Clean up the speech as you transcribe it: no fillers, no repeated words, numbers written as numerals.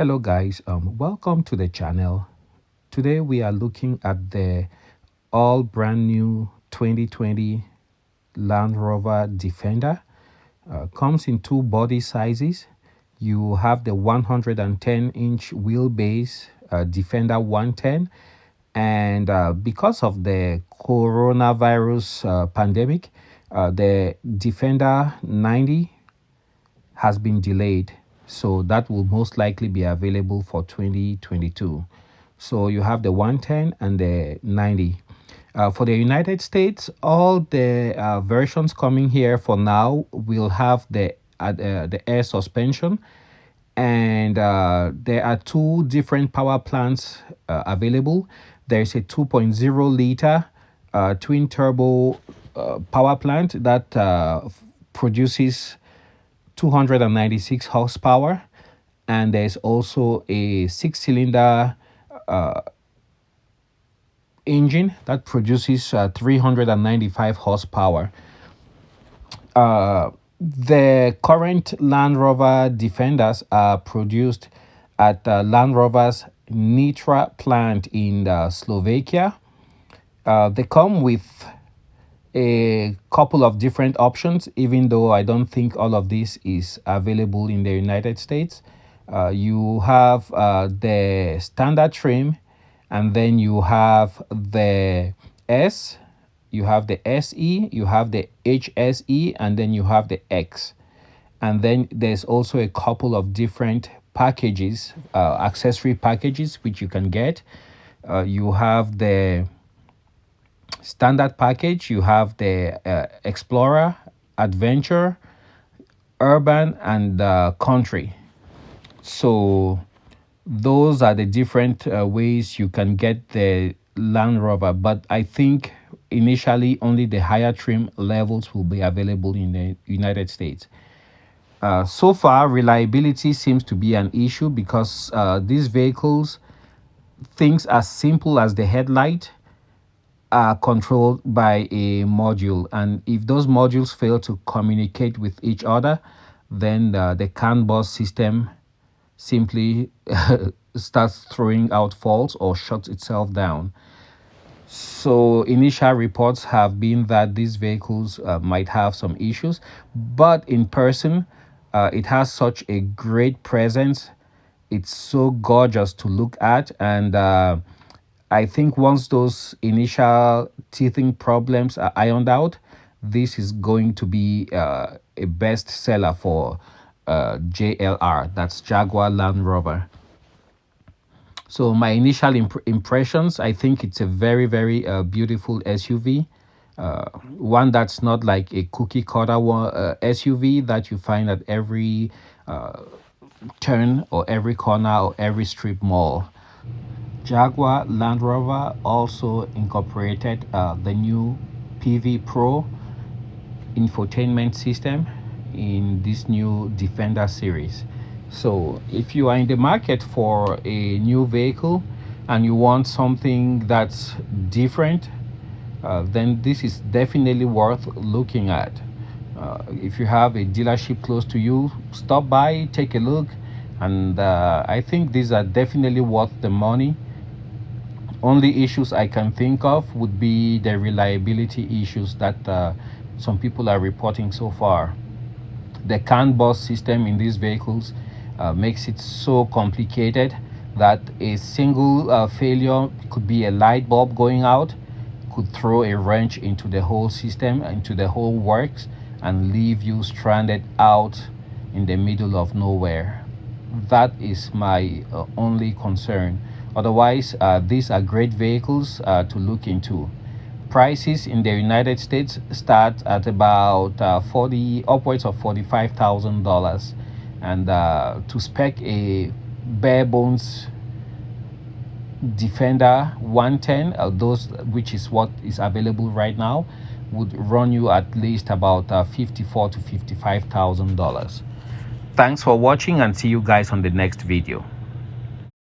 Hello guys, welcome to the channel. Today we are looking at the all brand new 2020 Land Rover Defender. Comes in two body sizes. You have the 110-inch wheelbase Defender 110, and because of the coronavirus pandemic, the Defender 90 has been delayed, so that will most likely be available for 2022. So you have the 110 and the 90. For the United States, all the versions coming here for now will have the air suspension, and there are two different power plants available. There's a 2.0 liter twin turbo power plant that produces 296 horsepower, and there's also a 6-cylinder engine that produces 395 horsepower. The current Land Rover Defenders are produced at Land Rover's Nitra plant in Slovakia. They come with a couple of different options, even though I don't think all of this is available in the United States. You have the standard trim, and then you have the S, you have the SE, you have the HSE, and then you have the X. And then there's also a couple of different packages, accessory packages, which you can get. You have the standard package, you have the Explorer, Adventure, Urban, and Country. So those are the different ways you can get the Land Rover, but I think initially only the higher trim levels will be available in the United States. So far, reliability seems to be an issue because these vehicles, things as simple as the headlight, are controlled by a module, and if those modules fail to communicate with each other, then the CAN bus system simply starts throwing out faults or shuts itself down. So initial reports have been that these vehicles might have some issues, but in person it has such a great presence. It's so gorgeous to look at, and I think once those initial teething problems are ironed out, this is going to be a best seller for JLR, that's Jaguar Land Rover. So my initial impressions, I think it's a very, very beautiful SUV. One that's not like a cookie cutter SUV that you find at every turn or every corner or every strip mall. Jaguar Land Rover also incorporated the new PV Pro infotainment system in this new Defender series. So if you are in the market for a new vehicle and you want something that's different, then this is definitely worth looking at. If you have a dealership close to you, stop by, take a look, and I think these are definitely worth the money. Only issues I can think of would be the reliability issues that some people are reporting so far. The CAN bus system in these vehicles makes it so complicated that a single failure, could be a light bulb going out, could throw a wrench into the whole system, into the whole works, and leave you stranded out in the middle of nowhere. That is my only concern. Otherwise, these are great vehicles to look into. Prices in the United States start at about upwards of $45,000, and to spec a bare bones Defender 110, those which is what is available right now, would run you at least about $54,000 to $55,000. Thanks for watching, and see you guys on the next video.